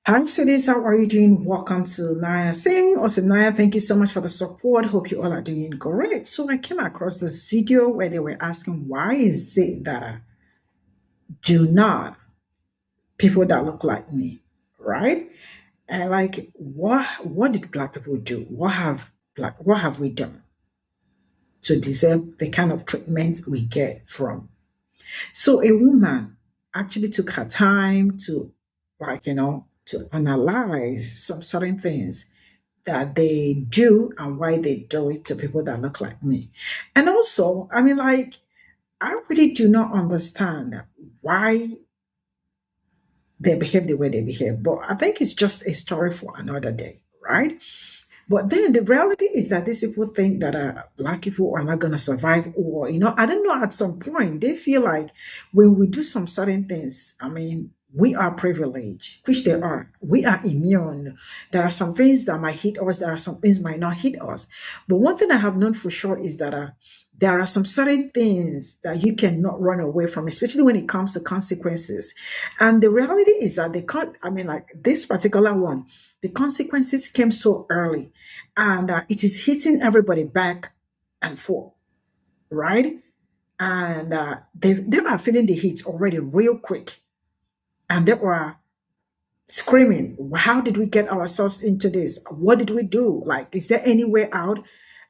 Hi, sweeties. How are you doing? Welcome to Naya Singh. Also, Naya, thank you so much for the support. Hope you all are doing great. So I came across this video where they were asking, why is it that I do not people that look like me, right? And like, what did Black people do? What have we done to deserve the kind of treatment we get from? So a woman actually took her time to, to analyze some certain things that they do and why they do it to people that look like me. And also, I really do not understand why they behave the way they behave, but I think it's just a story for another day, right? But then the reality is that these people think that Black people are not going to survive, or, I don't know, at some point, they feel like when we do some certain things, we are privileged, which they are. We are immune. There are some things that might hit us, there are some things might not hit us. But one thing I have known for sure is that there are some certain things that you cannot run away from, especially when it comes to consequences. And the reality is that they can't, like this particular one, the consequences came so early, and it is hitting everybody back and forth, right? And they are feeling the heat already real quick. And they were screaming, how did we get ourselves into this? What did we do? Like, is there any way out?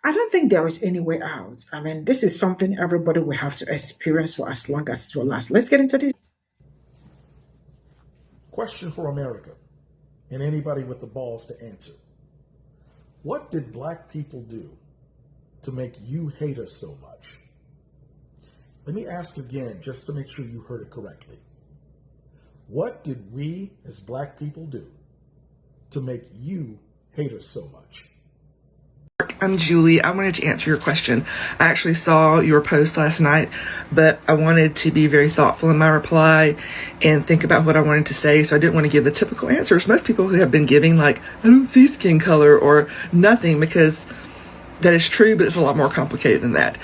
I don't think there is any way out. This is something everybody will have to experience for as long as it will last. Let's get into this. Question for America and anybody with the balls to answer. What did Black people do to make you hate us so much? Let me ask again, just to make sure you heard it correctly. What did we as Black people do to make you hate us so much? I'm Julie. I wanted to answer your question. I actually saw your post last night, but I wanted to be very thoughtful in my reply and think about what I wanted to say. So I didn't want to give the typical answers most people who have been giving, like, I don't see skin color or nothing, because that is true, but it's a lot more complicated than that.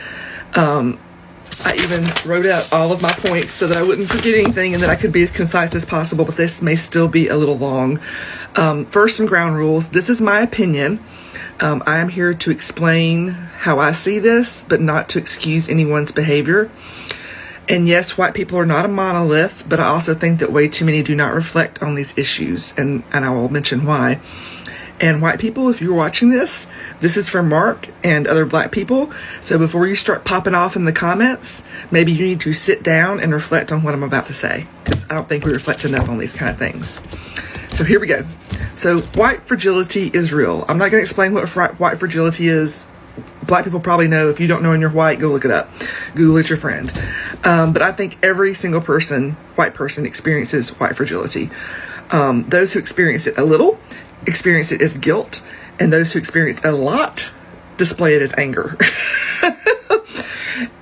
I even wrote out all of my points so that I wouldn't forget anything and that I could be as concise as possible, but this may still be a little long. First, some ground rules. This is my opinion. I am here to explain how I see this, but not to excuse anyone's behavior. And yes, white people are not a monolith, but I also think that way too many do not reflect on these issues, and I will mention why. And white people, if you're watching this, this is for Mark and other Black people. So before you start popping off in the comments, maybe you need to sit down and reflect on what I'm about to say, because I don't think we reflect enough on these kind of things. So here we go. So white fragility is real. I'm not going to explain what white fragility is. Black people probably know. If you don't know and you're white, go look it up. Google is your friend. But I think every single white person experiences white fragility. Those who experience it a little experience it as guilt, and those who experience it a lot display it as anger.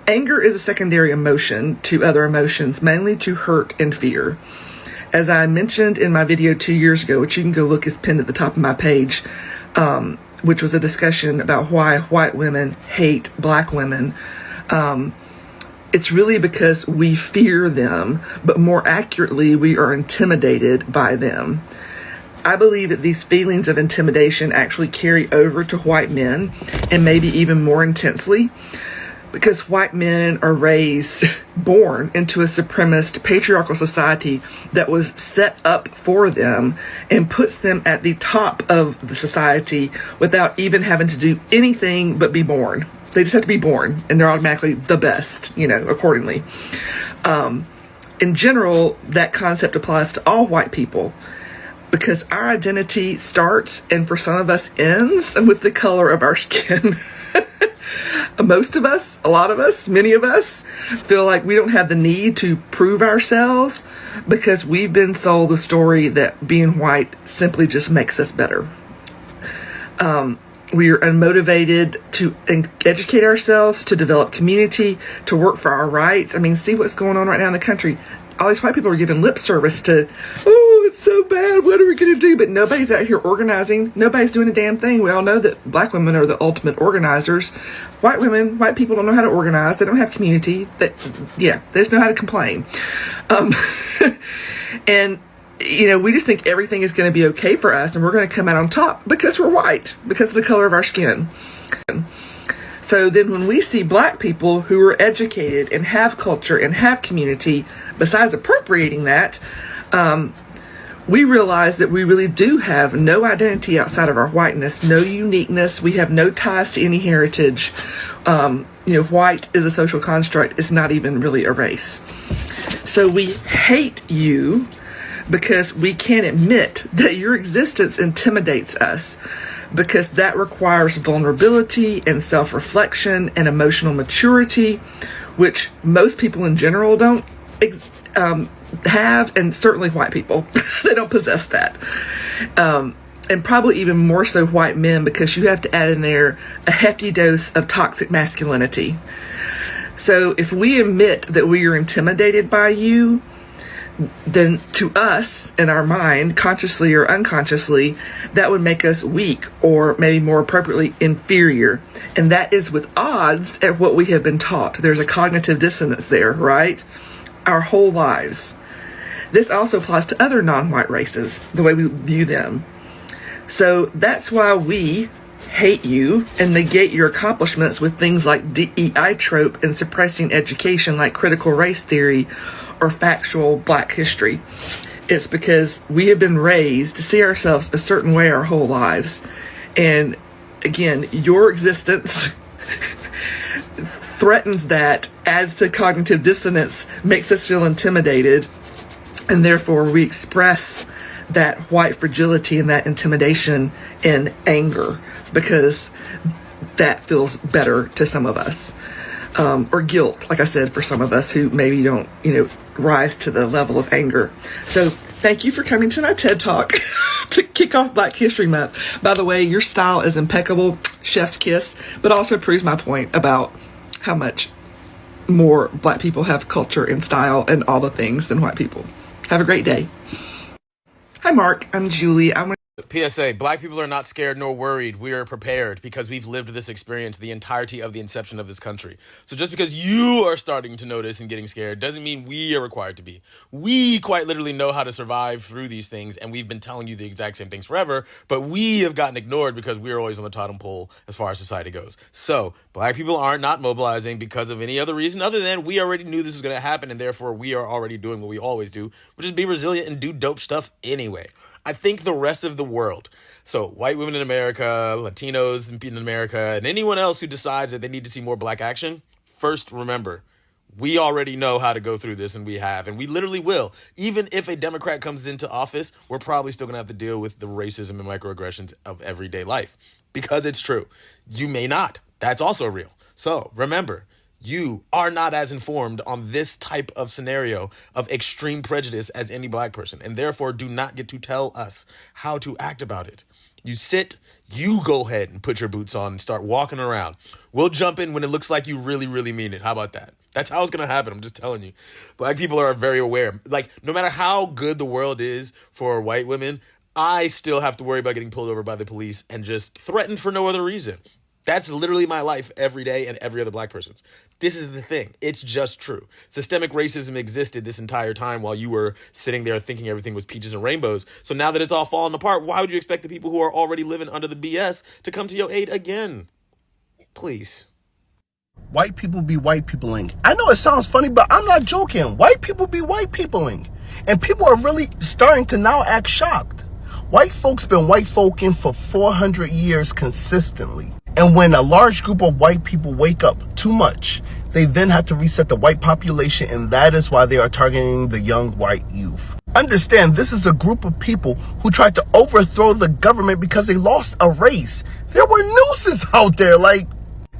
Anger is a secondary emotion to other emotions, mainly to hurt and fear. As I mentioned in my video 2 years ago, which you can go look, is pinned at the top of my page, which was a discussion about why white women hate Black women. It's really because we fear them, but more accurately, we are intimidated by them. I believe that these feelings of intimidation actually carry over to white men, and maybe even more intensely, because white men are born into a supremacist patriarchal society that was set up for them and puts them at the top of the society without even having to do anything but be born. They just have to be born, and they're automatically the best, accordingly. In general, that concept applies to all white people, because our identity starts, and for some of us ends, with the color of our skin. Most of us, a lot of us, many of us feel like we don't have the need to prove ourselves because we've been sold the story that being white simply just makes us better. We are unmotivated to educate ourselves, to develop community, to work for our rights. See what's going on right now in the country. All these white people are giving lip service to, oh, it's so bad, what are we going to do? But nobody's out here organizing. Nobody's doing a damn thing. We all know that Black women are the ultimate organizers. White people don't know how to organize. They don't have community. They just know how to complain. And we just think everything is going to be okay for us and we're going to come out on top because we're white, because of the color of our skin. So then when we see black people who are educated and have culture and have community, besides appropriating that, we realize that we really do have no identity outside of our whiteness, no uniqueness. We have no ties to any heritage. White is a social construct. It's not even really a race. So we hate you because we can't admit that your existence intimidates us, because that requires vulnerability and self-reflection and emotional maturity, which most people in general don't have, and certainly white people, they don't possess that. And probably even more so white men, because you have to add in there a hefty dose of toxic masculinity. So if we admit that we are intimidated by you, then to us, in our mind, consciously or unconsciously, that would make us weak, or maybe more appropriately, inferior. And that is with odds at what we have been taught. There's a cognitive dissonance there, right? Our whole lives. This also applies to other non-white races, the way we view them. So that's why we hate you and negate your accomplishments with things like DEI trope and suppressing education like critical race theory or factual black history. It's because we have been raised to see ourselves a certain way our whole lives. And again, your existence threatens that, adds to cognitive dissonance, makes us feel intimidated, and therefore we express that white fragility and that intimidation in anger, because that feels better to some of us. Or guilt, like I said, for some of us who maybe don't, rise to the level of anger. So thank you for coming to my TED Talk to kick off Black History Month. By the way, your style is impeccable, chef's kiss, but also proves my point about how much more black people have culture and style and all the things than white people. Have a great day. Hi, Mark. I'm Julie. PSA, black people are not scared nor worried. We are prepared because we've lived this experience the entirety of the inception of this country. So just because you are starting to notice and getting scared doesn't mean we are required to be. We quite literally know how to survive through these things, and we've been telling you the exact same things forever, but we have gotten ignored because we're always on the totem pole as far as society goes. So black people aren't not mobilizing because of any other reason other than we already knew this was going to happen, and therefore we are already doing what we always do, which is be resilient and do dope stuff anyway. I think the rest of the world, so white women in America, Latinos in America, and anyone else who decides that they need to see more black action, first remember, we already know how to go through this, and we have, and we literally will. Even if a Democrat comes into office, we're probably still going to have to deal with the racism and microaggressions of everyday life, because it's true. You may not. That's also real. So remember, you are not as informed on this type of scenario of extreme prejudice as any black person, and therefore do not get to tell us how to act about it. You sit, you go ahead and put your boots on and start walking around. We'll jump in when it looks like you really, really mean it. How about that? That's how it's going to happen. I'm just telling you. Black people are very aware. Like, no matter how good the world is for white women, I still have to worry about getting pulled over by the police and just threatened for no other reason. That's literally my life every day and every other black person's. This is the thing. It's just true. Systemic racism existed this entire time while you were sitting there thinking everything was peaches and rainbows. So now that it's all falling apart, why would you expect the people who are already living under the BS to come to your aid again? Please. White people be white peopling. I know it sounds funny, but I'm not joking. White people be white peopling. And people are really starting to now act shocked. White folks been white folking for 400 years consistently. And when a large group of white people wake up too much, they then have to reset the white population, and that is why they are targeting the young white youth. Understand, this is a group of people who tried to overthrow the government because they lost a race. There were nooses out there, like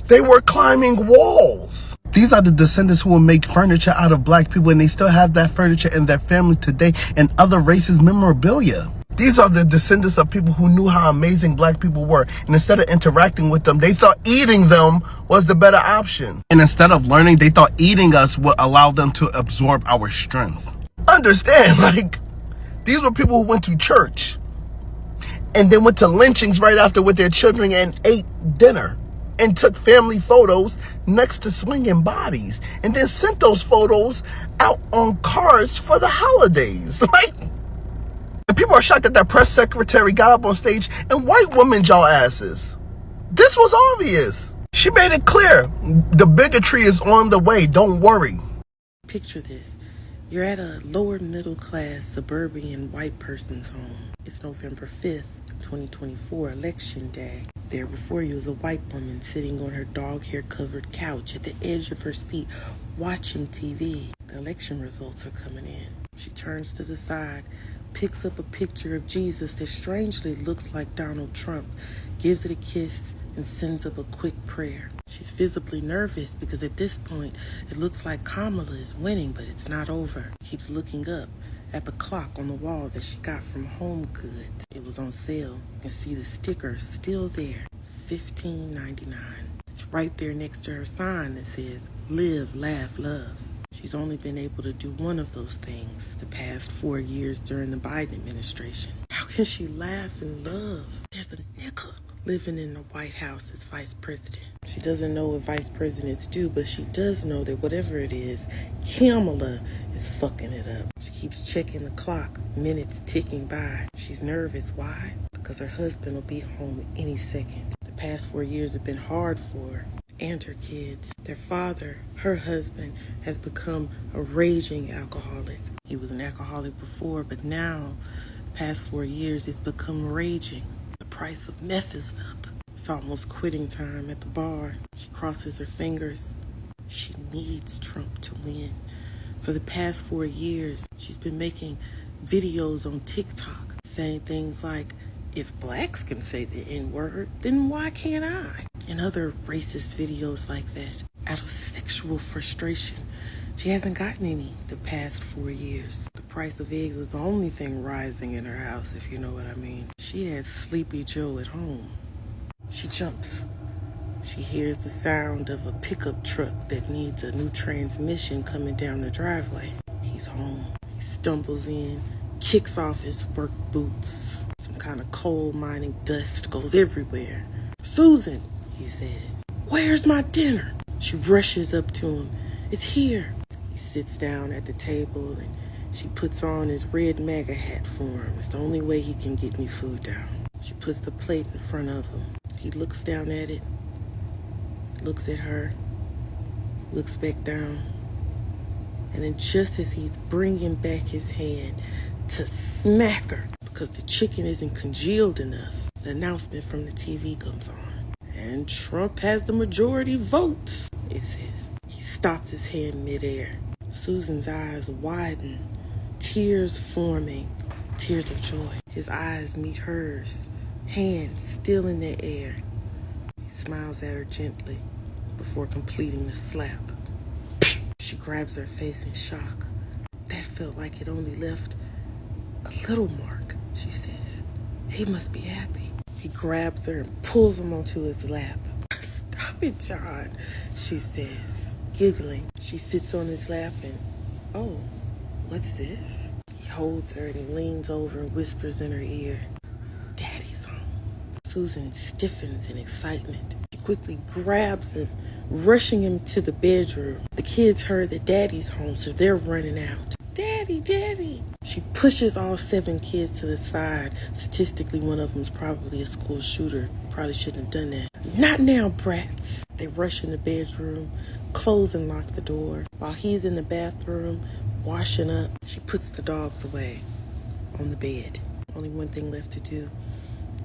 they were climbing walls. These are the descendants who will make furniture out of black people, and they still have that furniture in their family today and other races' memorabilia. These are the descendants of people who knew how amazing black people were. And instead of interacting with them, they thought eating them was the better option. And instead of learning, they thought eating us would allow them to absorb our strength. Understand, like, these were people who went to church and then went to lynchings right after with their children and ate dinner and took family photos next to swinging bodies and then sent those photos out on cards for the holidays. Like, And people are shocked that that press secretary got up on stage and white woman y'all asses. This was obvious. She made it clear. The bigotry is on the way. Don't worry. Picture this. You're at a lower middle class suburban white person's home. It's November 5th, 2024, election day. There before you is a white woman sitting on her dog hair covered couch at the edge of her seat watching TV. The election results are coming in. She turns to the side, picks up a picture of Jesus that strangely looks like Donald Trump, gives it a kiss, and sends up a quick prayer. She's visibly nervous because at this point, it looks like Kamala is winning, but it's not over. Keeps looking up at the clock on the wall that she got from Home Goods. It was on sale. You can see the sticker still there, $15.99. It's right there next to her sign that says, "Live, laugh, love." She's only been able to do one of those things the past 4 years during the Biden administration. How can she laugh and love? There's a nigga living in the White House as vice president. She doesn't know what vice presidents do, but she does know that whatever it is, Kamala is fucking it up. She keeps checking the clock, minutes ticking by. She's nervous. Why? Because her husband will be home any second. The past 4 years have been hard for her and her kids. Their father, her husband, has become a raging alcoholic. He was an alcoholic before, but now, the past 4 years, it's become raging. The price of meth is up. It's almost quitting time at the bar. She crosses her fingers. She needs Trump to win. For the past 4 years, she's been making videos on TikTok saying things like, "If blacks can say the N-word, then why can't I?" And other racist videos like that. Out of sexual frustration, she hasn't gotten any the past 4 years. The price of eggs was the only thing rising in her house, if you know what I mean. She has Sleepy Joe at home. She jumps. She hears the sound of a pickup truck that needs a new transmission coming down the driveway. He's home. He stumbles in, kicks off his work boots. Some kind of coal mining dust goes everywhere. "Susan," he says, "where's my dinner?" She rushes up to him. "It's here." He sits down at the table and she puts on his red MAGA hat for him. It's the only way he can get any food down. She puts the plate in front of him. He looks down at it, looks at her, looks back down, and then just as he's bringing back his hand to smack her because the chicken isn't congealed enough, the announcement from the TV comes on. "And Trump has the majority votes," it says. He stops his hand midair. Susan's eyes widen, tears forming, tears of joy. His eyes meet hers, hands still in the air. He smiles at her gently before completing the slap. She grabs her face in shock. "That felt like it only left a little mark," she says. "He must be happy." He grabs her and pulls him onto his lap. "Stop it, John," she says, giggling. She sits on his lap and, "Oh, what's this?" He holds her and he leans over and whispers in her ear, "Daddy's home." Susan stiffens in excitement. She quickly grabs him, rushing him to the bedroom. The kids heard that Daddy's home, so they're running out. "Daddy, Daddy." She pushes all 7 kids to the side. Statistically, one of them's probably a school shooter. Probably shouldn't have done that. "Not now, brats." They rush in the bedroom, close and lock the door. While he's in the bathroom, washing up, she puts the dogs away on the bed. Only one thing left to do,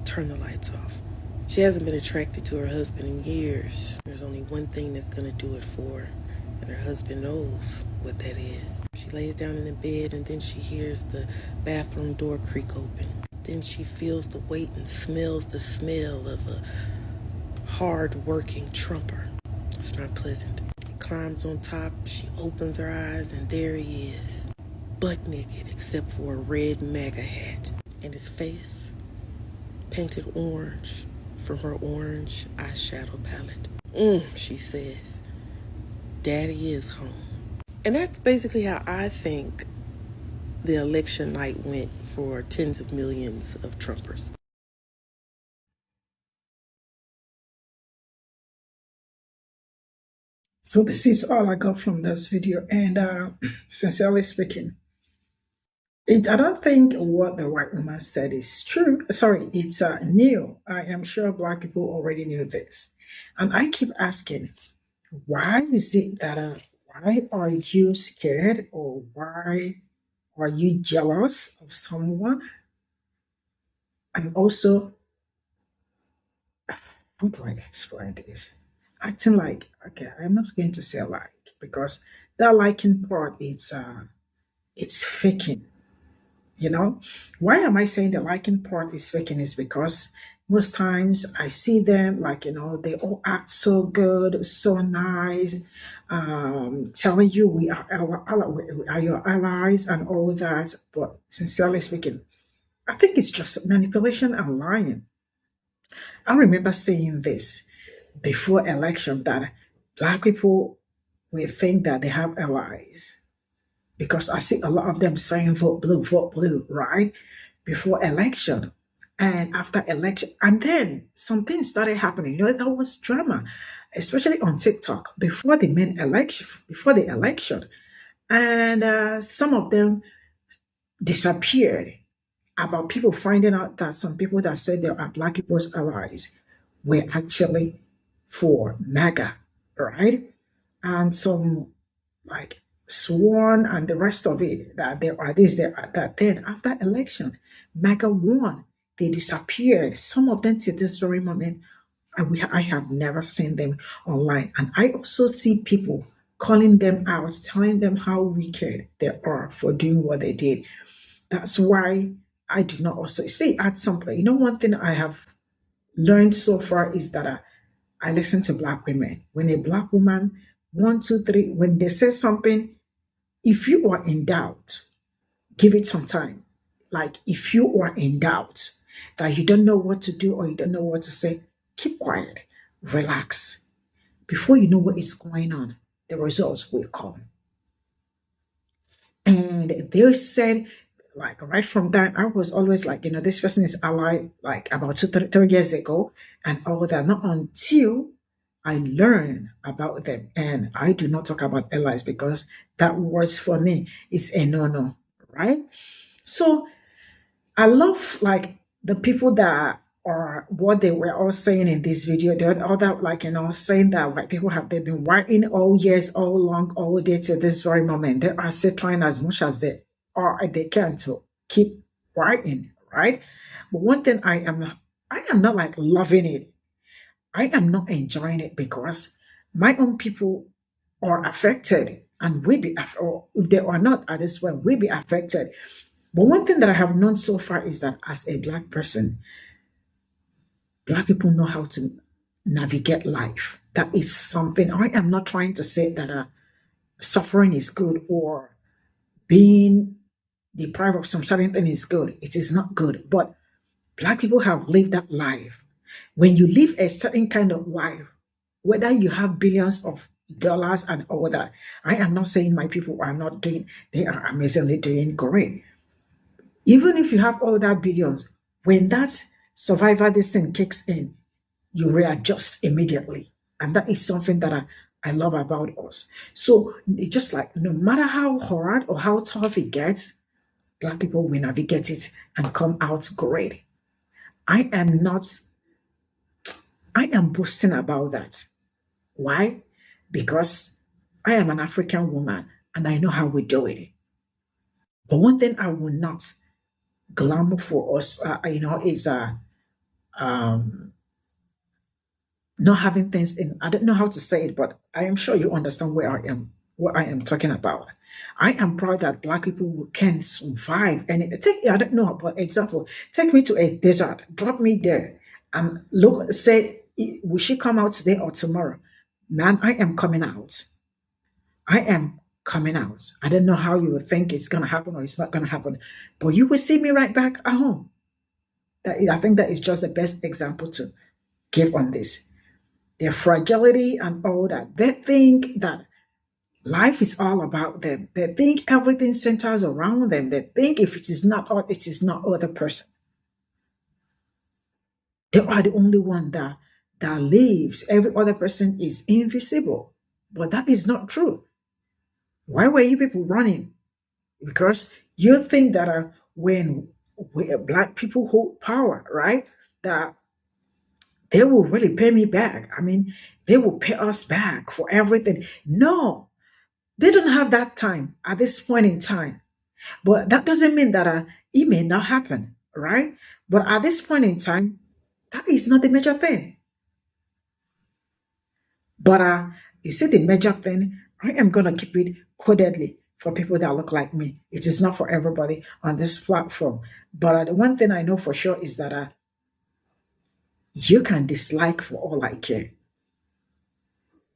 turn the lights off. She hasn't been attracted to her husband in years. There's only one thing that's gonna do it for her, and her husband knows what that is. She lays down in the bed and then she hears the bathroom door creak open. Then she feels the weight and smells the smell of a hard-working Trumper. It's not pleasant. He climbs on top, she opens her eyes, and there he is, butt naked except for a red MAGA hat, and his face painted orange from her orange eyeshadow palette. She says, "Daddy is home." And that's basically how I think the election night went for tens of millions of Trumpers. So this is all I got from this video, and sincerely speaking, I don't think what the white woman said is true. Sorry, it's new. I am sure Black people already knew this. And I keep asking, why is it that, why are you scared, or why are you jealous of someone? And also, how do I explain this? Acting like, okay, I'm not going to say like, because that liking part, it's faking. You know, why am I saying the liking part is faking? Is because most times I see them like, they all act so good, so nice, telling you we are your allies and all that. But sincerely speaking, I think it's just manipulation and lying. I remember saying this before election that Black people will think that they have allies, because I see a lot of them saying vote blue, right? Before election and after election. And then something started happening. There was drama, especially on TikTok before the main election, before the election. And some of them disappeared, about people finding out that some people that said they are Black people's allies were actually for MAGA, right? And some like sworn and the rest of it that there are this, there are that. Then after election, MAGA won. They disappeared. Some of them to this very moment, I have never seen them online. And I also see people calling them out, telling them how wicked they are for doing what they did. That's why I do not also see at some point. One thing I have learned so far is that I listen to Black women. When a Black woman, one, two, three, when they say something, if you are in doubt, give it some time. Like if you are in doubt that you don't know what to do or you don't know what to say, keep quiet, relax. Before you know what is going on, the results will come. And they said, like right from that, I was always like, this person is ally, like about 3 years ago, and all that. Not until I learn about them. And I do not talk about allies because that words for me is a no-no, right? So I love like the people that are what they were all saying in this video. They're all that like, saying that white people they've been whiting all years, all long, all day to this very moment. They are still trying as much as they can to keep whiting, right? But one thing I am not like loving it. I am not enjoying it because my own people are affected and or if they are not at this point, will be affected. But one thing that I have known so far is that as a Black person, Black people know how to navigate life. That is something. I am not trying to say that suffering is good or being deprived of some certain thing is good. It is not good. But Black people have lived that life. When you live a certain kind of life, whether you have billions of dollars and all that, I am not saying my people are not doing, they are amazingly doing great. Even if you have all that billions, when that survivor this thing kicks in, you readjust immediately. And that is something that I love about us. So it's just like no matter how hard or how tough it gets, Black people will navigate it and come out great. I am boasting about that. Why? Because I am an African woman and I know how we do it. But one thing I will not glamour for us, is not having things in. I don't know how to say it, but I am sure you understand what I am talking about. I am proud that Black people can survive. And I don't know, but example, take me to a desert, drop me there, and look, say, will she come out today or tomorrow? Man, I am coming out. I am coming out. I don't know how you would think it's going to happen or it's not going to happen, but you will see me right back at home. I think that is just the best example to give on this. Their fragility and all that. They think that life is all about them. They think everything centers around them. They think if it is not art, it is not other person. They are the only one that lives. Every other person is invisible. But that is not true. Why were you people running? Because You think that when black people hold power, right, that they will really pay me back. I mean, they will pay us back for everything. No, they don't have that time at this point in time. But that doesn't mean that it may not happen, right? But at this point in time, that is not the major thing. But you see, the major thing, I am going to keep it codedly for people that look like me. It is not for everybody on this platform. But the one thing I know for sure is that you can dislike for all I care.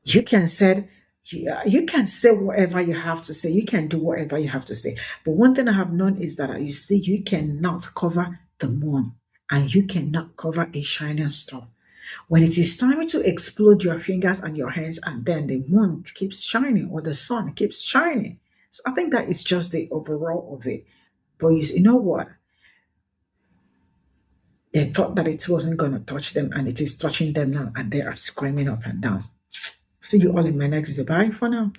You can say whatever you have to say. You can do whatever you have to say. But one thing I have known is that you see, you cannot cover the moon and you cannot cover a shining star. When it is time to explode your fingers and your hands, and then the moon keeps shining or the sun keeps shining. So I think that is just the overall of it. But you know what? They thought that it wasn't going to touch them, and it is touching them now, and they are screaming up and down. See you all in my next video. Bye for now.